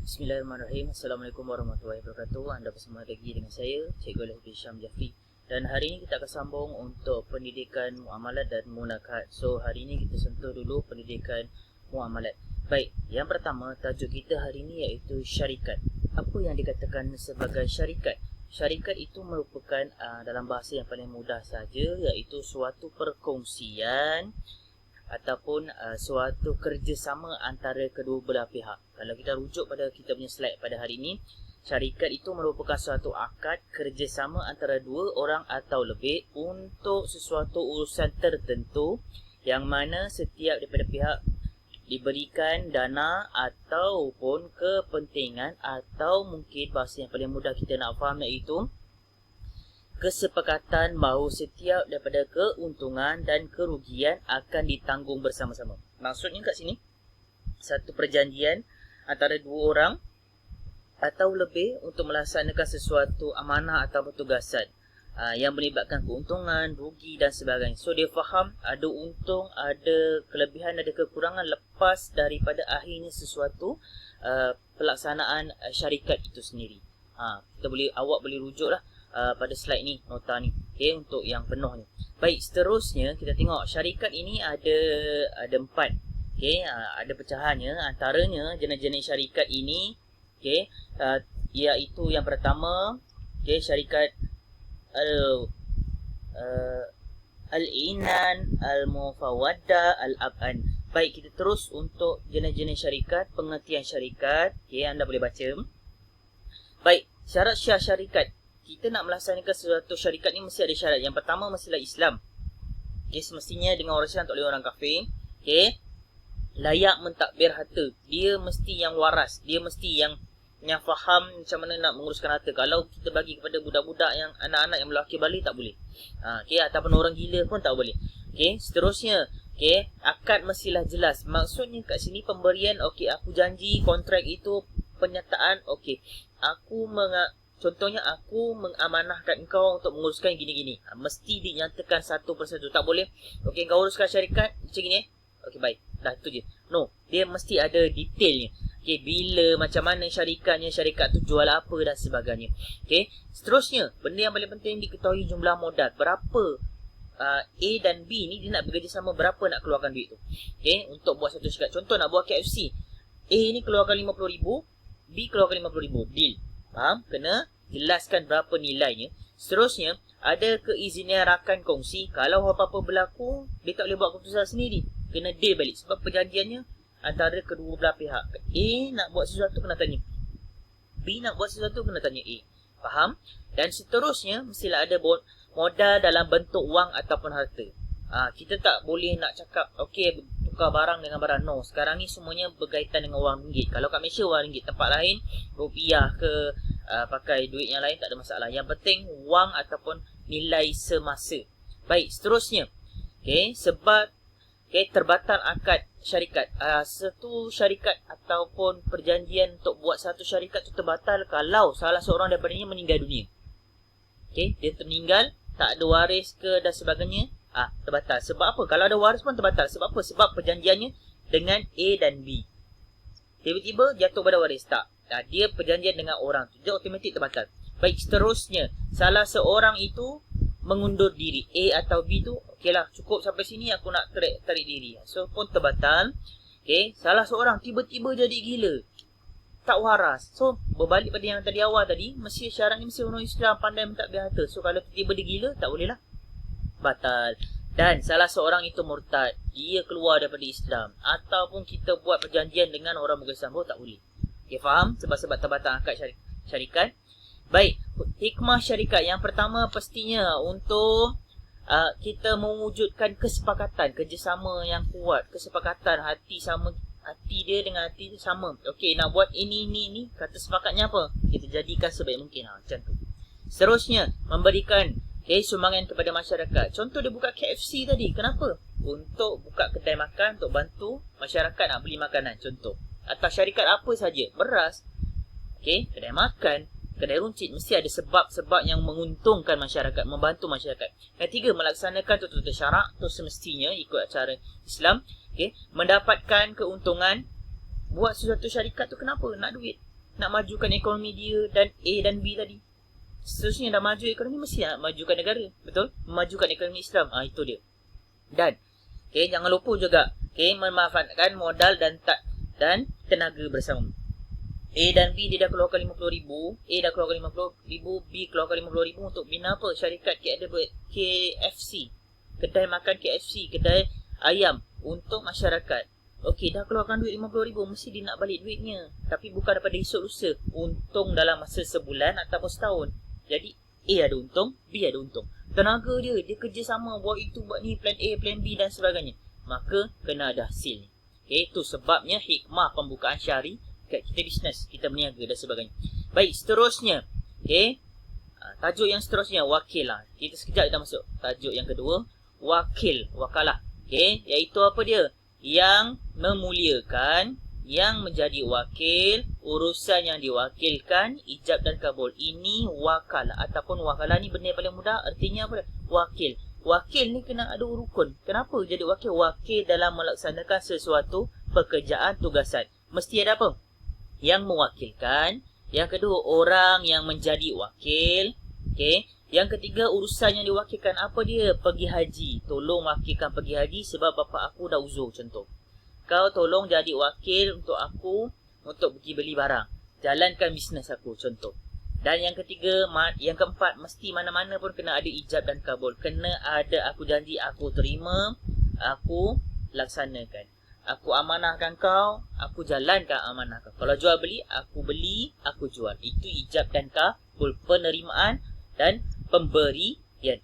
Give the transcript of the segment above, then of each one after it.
Bismillahirrahmanirrahim. Assalamualaikum warahmatullahi wabarakatuh. Anda bersama lagi dengan saya, Cikgu Al-Hafiz Syam Jafri. Dan hari ini kita akan sambung untuk pendidikan muamalat dan munakahat. So, hari ini kita sentuh dulu pendidikan muamalat. Baik, yang pertama tajuk kita hari ini iaitu syarikat. Apa yang dikatakan sebagai syarikat? Syarikat itu merupakan dalam bahasa yang paling mudah saja, iaitu suatu perkongsian ataupun suatu kerjasama antara kedua belah pihak. Kalau kita rujuk pada kita punya slide pada hari ini, syarikat itu merupakan suatu akad kerjasama antara dua orang atau lebih untuk sesuatu urusan tertentu yang mana setiap daripada pihak diberikan dana ataupun kepentingan, atau mungkin bahasa yang paling mudah kita nak faham iaitu kesepakatan bahawa setiap daripada keuntungan dan kerugian akan ditanggung bersama-sama. Maksudnya kat sini, satu perjanjian antara dua orang atau lebih untuk melaksanakan sesuatu amanah atau tugasan yang melibatkan keuntungan, rugi dan sebagainya. So dia faham ada untung, ada kelebihan, ada kekurangan lepas daripada akhirnya sesuatu pelaksanaan syarikat itu sendiri. Awak boleh rujuk lah pada slide ni, nota ni, okay, untuk yang penuh ni. Baik, seterusnya kita tengok syarikat ini ada 4, okay, ada pecahannya. Antaranya jenis-jenis syarikat ini, okay, iaitu yang pertama, okay, syarikat Al-Inan, Al-Mufawaddah, Al-Ab'an. Baik, kita terus untuk jenis-jenis syarikat, pengertian syarikat, okay, anda boleh baca. Baik, syarat syah syarikat. Kita nak melaksanakan sesuatu syarikat ni mesti ada syarat. Yang pertama mestilah Islam. Okay, semestinya dengan orang Islam, tak boleh orang kafir. Okay, layak mentadbir harta. Dia mesti yang waras. Dia mesti yang faham macam mana nak menguruskan harta. Kalau kita bagi kepada budak-budak yang anak-anak yang belum akil balik, tak boleh. Okay, ataupun orang gila pun tak boleh. Okay, seterusnya, okay, akad mestilah jelas. Maksudnya kat sini pemberian, okay, aku janji kontrak itu penyataan, okay, contohnya aku mengamanahkan engkau untuk menguruskan gini-gini. Mesti dinyatakan satu persatu. Tak boleh, okey, kau uruskan syarikat macam gini. Okey, baik. Dah, itu je. No, dia mesti ada detailnya. Okey, bila, macam mana syarikatnya, syarikat tu jual apa dan sebagainya. Okey, seterusnya, benda yang paling penting diketahui jumlah modal. Berapa A dan B ni dia nak bekerjasama, berapa nak keluarkan duit tu. Okey, untuk buat satu syarikat. Contoh nak buat KFC. A ni keluarkan 50,000, B keluarkan 50,000. Deal. Faham? Kena jelaskan berapa nilainya. Seterusnya, ada keizinan rakan kongsi. Kalau apa-apa berlaku, dia tak boleh buat keputusan sendiri. Kena deal balik. Sebab perjanjiannya antara kedua belah pihak. A nak buat sesuatu, kena tanya B, nak buat sesuatu, kena tanya A. Faham? Dan seterusnya, mestilah ada modal dalam bentuk wang ataupun harta. Kita tak boleh nak cakap, okey, tukar barang dengan barang. No, sekarang ni semuanya berkaitan dengan wang ringgit. Kalau kat Malaysia wang ringgit, tempat lain rupiah ke pakai duit yang lain, tak ada masalah. Yang penting wang ataupun nilai semasa. Baik, seterusnya, okey, sebab terbatal akad syarikat. Satu syarikat ataupun perjanjian untuk buat satu syarikat tu terbatal kalau salah seorang daripadanya meninggal dunia. Okey, dia termeninggal, tak ada waris ke dan sebagainya, terbatal. Sebab apa? Kalau ada waris pun terbatal. Sebab apa? Sebab perjanjiannya dengan A dan B. Tiba-tiba jatuh pada waris, tak. Dia perjanjian dengan orang tu, dia automatik terbatal. Baik, seterusnya, salah seorang itu mengundur diri, A atau B tu, okey lah, cukup sampai sini, aku nak tarik diri. So pun terbatal. Okey, salah seorang tiba-tiba jadi gila, tak waras. So berbalik pada yang tadi awal tadi, mesti syarat ni mesti orang Islam pandai mentadbir harta. So kalau tiba-tiba dia gila, tak boleh lah, batal. Dan salah seorang itu murtad, dia keluar daripada Islam, ataupun kita buat perjanjian dengan orang bukan Islam, tak boleh. Okay, faham? Sebab terbatal akad syarikat. Baik, hikmah syarikat. Yang pertama pastinya untuk kita mewujudkan kesepakatan, kerjasama yang kuat. Kesepakatan, hati dia dengan hati sama. Okey, nak buat ini. Kata sepakatnya apa? Kita jadikan sebaik mungkin. Macam tu. Seterusnya, memberikan sumbangan kepada masyarakat. Contoh dia buka KFC tadi. Kenapa? Untuk buka kedai makan, untuk bantu masyarakat nak beli makanan. Contoh. Atau syarikat apa saja, beras, okey, kedai makan, kedai runcit, mesti ada sebab-sebab yang menguntungkan masyarakat, membantu masyarakat. Yang ketiga, melaksanakan tutup syarak tu semestinya ikut cara Islam, okey, mendapatkan keuntungan. Buat sesuatu syarikat tu kenapa? Nak duit. nak majukan ekonomi dia dan A dan B tadi. Seterusnya dah maju ekonomi, mesti nak majukan negara. Betul? Memajukan ekonomi Islam. Itu dia. Dan jangan lupa juga memanfaatkan modal dan tenaga bersama. A dan B dia dah keluarkan 50,000, A dah keluarkan 50,000, B keluarkan 50,000 untuk bina apa? Syarikat KFC. Kedai makan KFC, kedai ayam untuk masyarakat. Okey, dah keluarkan duit 50,000, mesti dia nak balik duitnya. Tapi bukan daripada esok lusa. Untung dalam masa sebulan ataupun setahun. Jadi A ada untung, B ada untung. Tenaga dia kerjasama buat itu, buat ni, plan A, plan B dan sebagainya. Maka kena ada hasil ni. Itu sebabnya hikmah pembukaan syarikat kita bisnes, kita berniaga dan sebagainya. Baik, seterusnya. Tajuk yang seterusnya, wakil lah. Kita sekejap dah masuk tajuk yang kedua. Wakil, wakalah. Iaitu apa dia? Yang memuliakan, yang menjadi wakil, urusan yang diwakilkan, ijab dan kabul. Ini wakalah ataupun wakalah ni benda yang paling mudah. Artinya apa? Wakil. Wakil ni kena ada rukun. Kenapa jadi wakil? Wakil dalam melaksanakan sesuatu pekerjaan, tugasan. Mesti ada apa? Yang mewakilkan. Yang kedua, orang yang menjadi wakil. Yang ketiga, urusan yang diwakilkan. Apa dia? Pergi haji. Tolong wakilkan pergi haji sebab bapak aku dah uzur, contoh. Kau tolong jadi wakil untuk aku untuk pergi beli barang. Jalankan bisnes aku, contoh. Dan yang ketiga, yang keempat, mesti mana-mana pun kena ada ijab dan kabul. Kena ada aku janji, aku terima, aku laksanakan. Aku amanahkan kau, aku jalankan amanah kau. Kalau jual beli, aku jual. Itu ijab dan kabul. Penerimaan dan pemberian.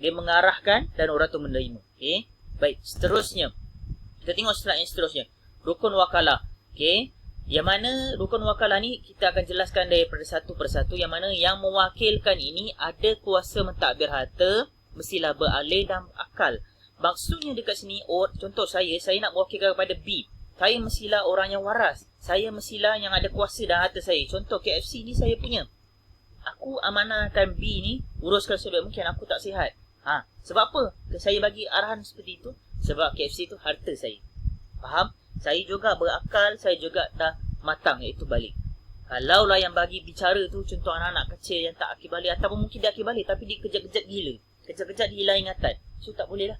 Dia mengarahkan dan orang tu menerima. Baik, seterusnya. Kita tengok slide yang seterusnya. Rukun wakalah. Yang mana rukun wakalah ni kita akan jelaskan daripada satu persatu. Yang mana yang mewakilkan ini ada kuasa mentadbir harta, mestilah beralih dan akal. Maksudnya dekat sini, contoh saya nak mewakilkan kepada B. Saya mestilah orang yang waras. Saya mestilah yang ada kuasa dan harta saya. Contoh KFC ni saya punya. Aku amanahkan B ni, uruskan sebaik mungkin, aku tak sihat. Sebab apa? Saya bagi arahan seperti itu. Sebab KFC tu harta saya. Faham? Saya juga berakal, saya juga dah matang, iaitu balik. Kalau lah yang bagi bicara tu, contoh anak-anak kecil yang tak akil balik, ataupun mungkin dia akil balik tapi dia kejap-kejap gila. Kejap-kejap dia hilang ingatan. So tak boleh lah.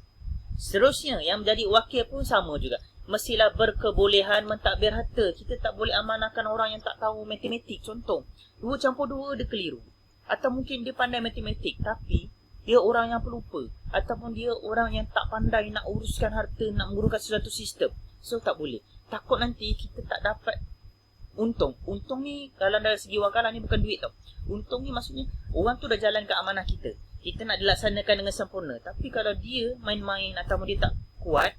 Seterusnya, yang menjadi wakil pun sama juga. Mestilah berkebolehan mentadbir harta. Kita tak boleh amanahkan orang yang tak tahu matematik. Contoh, 2 campur 2 dia keliru. Atau mungkin dia pandai matematik tapi dia orang yang pelupa. Ataupun dia orang yang tak pandai nak uruskan harta, nak menguruskan sesuatu sistem. So tak boleh. Takut nanti kita tak dapat untung. Untung ni kalau dari segi wakalah ni bukan duit tau. Untung ni maksudnya orang tu dah jalankan amanah kita. Kita nak dilaksanakan dengan sempurna. Tapi kalau dia main-main ataupun dia tak kuat,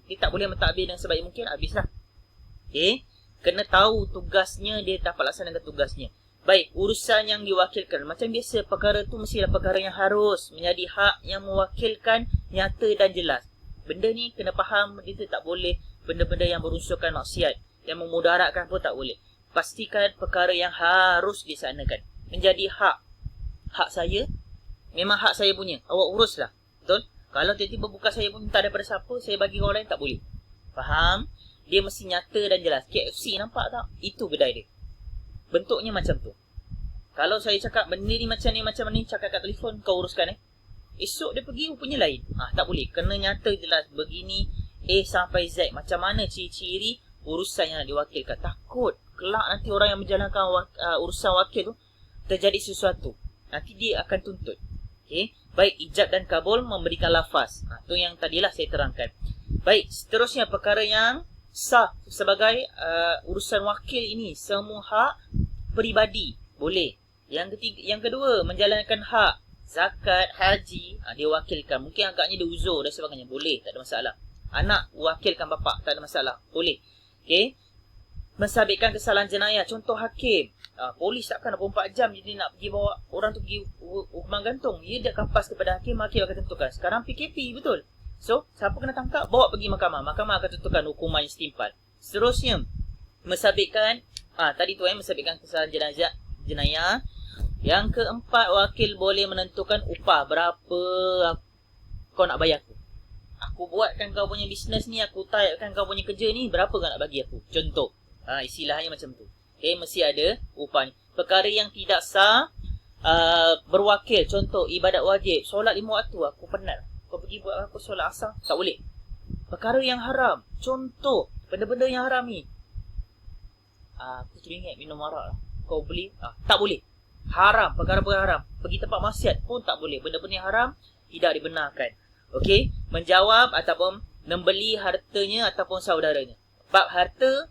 dia tak boleh mentadbir dengan sebaik mungkin, habislah. Kena tahu tugasnya, dia dapat laksanakan tugasnya. Baik, urusan yang diwakilkan. Macam biasa, perkara tu mestilah perkara yang harus menjadi hak yang mewakilkan, nyata dan jelas. Benda ni kena faham, dia tak boleh benda-benda yang berunsurkan maksiat, yang memudaratkan pun tak boleh. Pastikan perkara yang harus disanakan. Menjadi hak saya, memang hak saya punya. Awak uruslah. Betul? Kalau tiba-tiba bukan saya pun minta daripada siapa, saya bagi orang lain, tak boleh. Faham? Dia mesti nyata dan jelas. KFC nampak tak? Itu kedai dia. Bentuknya macam tu. Kalau saya cakap benda ni macam ni, cakap kat telefon, kau uruskan esok dia pergi rupanya lain. Tak boleh. Kena nyata jelas. Begini A sampai Z. Macam mana ciri-ciri urusan yang nak diwakilkan. Takut kelak nanti orang yang menjalankan urusan wakil tu terjadi sesuatu. Nanti dia akan tuntut. Baik, ijab dan kabul memberikan lafaz. Tu yang tadilah saya terangkan. Baik, seterusnya perkara yang sah sebagai urusan wakil ini. Semua hak peribadi. Boleh. Yang kedua, menjalankan hak zakat, haji, dia wakilkan. Mungkin agaknya dia uzur dan sebagainya. Boleh, tak ada masalah. Anak wakilkan bapak, tak ada masalah. Boleh. Mensabitkan kesalahan jenayah. Contoh hakim. Polis takkan 24 jam jadi nak pergi bawa orang tu pergi hukuman gantung. Dia kampas kepada hakim akan tentukan. Sekarang PKP, betul? So, siapa kena tangkap, bawa pergi mahkamah. Mahkamah akan tentukan hukuman yang setimpal. Seterusnya, mensabitkan, tadi tu mensabitkan kesalahan jenayah. Yang keempat, wakil boleh menentukan upah. Berapa kau nak bayar aku. Aku buatkan kau punya bisnes ni, aku typekan kau punya kerja ni, berapa kau nak bagi aku. Contoh, istilahnya macam tu. Okay, mesti ada upah ni. Perkara yang tidak sah, berwakil. Contoh, ibadat wajib. Solat 5 waktu, aku penat. Kau pergi buat aku solat asar, tak boleh. Perkara yang haram. Contoh, benda-benda yang haram ni. Aku teringat minum arak lah. Kau beli, tak boleh. Haram, perkara-perkara haram. Pergi tempat maksiat pun tak boleh. Benda-benda yang haram tidak dibenarkan. Okey, menjawab ataupun membeli hartanya ataupun saudaranya. Bab harta,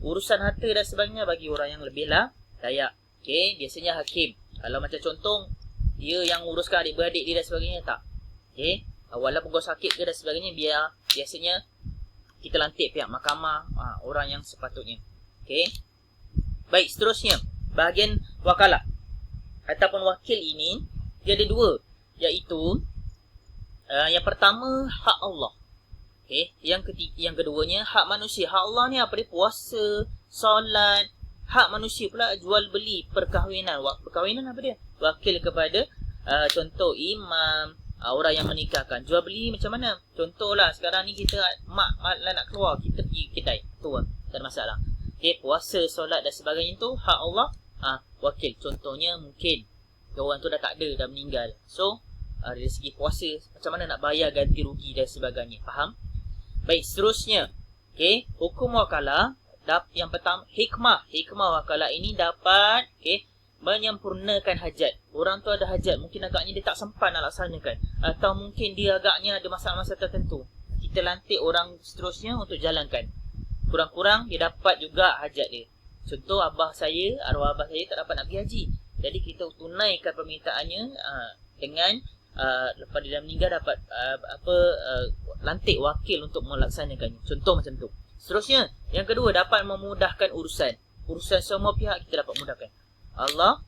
urusan harta dan sebagainya bagi orang yang lebih lah layak. Okey, biasanya hakim. Kalau macam contoh, dia yang uruskan adik-beradik dia dan sebagainya, tak. Okey, walaupun kau sakit ke dan sebagainya, biasanya kita lantik pihak mahkamah, orang yang sepatutnya. Okey. Baik, seterusnya, bahagian wakalah ataupun wakil ini, dia ada dua, iaitu yang pertama, hak Allah. Okay. Yang keduanya, hak manusia. Hak Allah ni apa dia? Puasa, solat. Hak manusia pula jual beli, perkahwinan. Perkahwinan apa dia? Wakil kepada contoh imam, orang yang menikahkan. Jual beli macam mana? Contohlah sekarang ni kita mak nak keluar, kita pergi kedai. Tu lah, tak ada masalah. Okay, puasa, solat dan sebagainya tu hak Allah. Wakil. Contohnya mungkin orang tu dah tak ada, dah meninggal. So dari segi puasa, macam mana nak bayar ganti rugi dan sebagainya. Faham? Baik, seterusnya. Okay, hukum wakalah. Yang pertama, hikmah. Hikmah wakalah ini dapat menyempurnakan hajat. Orang tu ada hajat, mungkin agaknya dia tak sempat nak laksanakan. Atau mungkin dia agaknya ada masalah-masalah tertentu. Kita lantik orang seterusnya untuk jalankan. Kurang-kurang dia dapat juga hajat dia. Contoh, arwah abah saya tak dapat nak pergi haji. Jadi kita tunaikan permintaannya dengan lepas dia dah meninggal dapat lantik wakil untuk melaksanakannya. Contoh macam tu. Seterusnya, yang kedua, dapat memudahkan urusan. Urusan semua pihak kita dapat mudahkan. Allah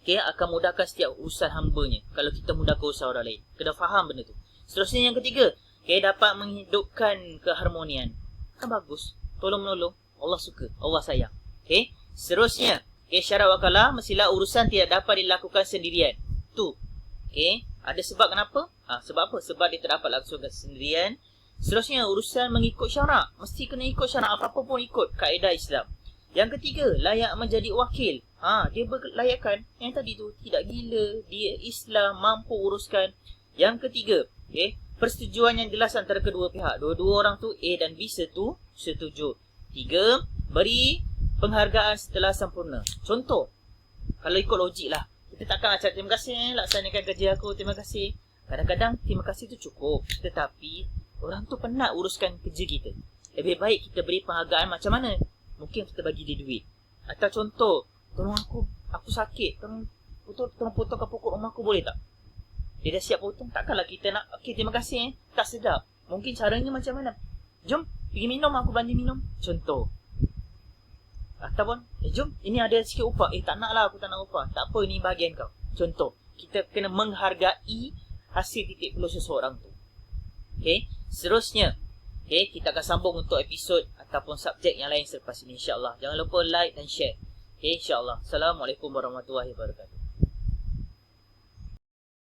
akan mudahkan setiap urusan hamba-Nya kalau kita mudahkan urusan orang lain. Kena faham benda tu. Seterusnya yang ketiga, dapat menghidupkan keharmonian. Kan bagus. Tolong-menolong. Allah suka. Allah sayang. Seterusnya, syarat wakalah mestilah urusan tidak dapat dilakukan sendirian. Tu. Ada sebab kenapa? Sebab apa? Sebab dia tak dapat lakukan sendirian. Seterusnya, urusan mengikut syarak. Mesti kena ikut syarak. Apa-apa pun ikut kaedah Islam. Yang ketiga, layak menjadi wakil. Dia berlayakan. Yang tadi tu, tidak gila. Dia Islam, mampu uruskan. Yang ketiga, persetujuan yang jelas antara kedua pihak. Dua-dua orang tu, A dan B setuju. Tiga, beri penghargaan setelah sempurna. Contoh, kalau ikut logik lah. Kita takkan cakap terima kasih laksanakan kerja aku, terima kasih. Kadang-kadang terima kasih tu cukup. Tetapi orang tu penat uruskan kerja kita. Lebih baik kita beri penghargaan macam mana? Mungkin kita bagi dia duit. Atau contoh, tolong aku sakit, tolong potongkan pokok rumah aku, boleh tak? Dia dah siap potong, takkanlah kita nak, terima kasih tak sedap. Mungkin caranya macam mana? Jom pergi minum, aku belanja minum. Contoh. Ataupun, jom, ini ada sikit upah. Tak nak lah, aku tak nak upah. Tak apa, ini bahagian kau. Contoh, kita kena menghargai hasil titik peluh seseorang tu. Seterusnya, kita akan sambung untuk episod ataupun subjek yang lain selepas ini, insyaAllah. Jangan lupa like dan share. InsyaAllah. Assalamualaikum warahmatullahi wabarakatuh.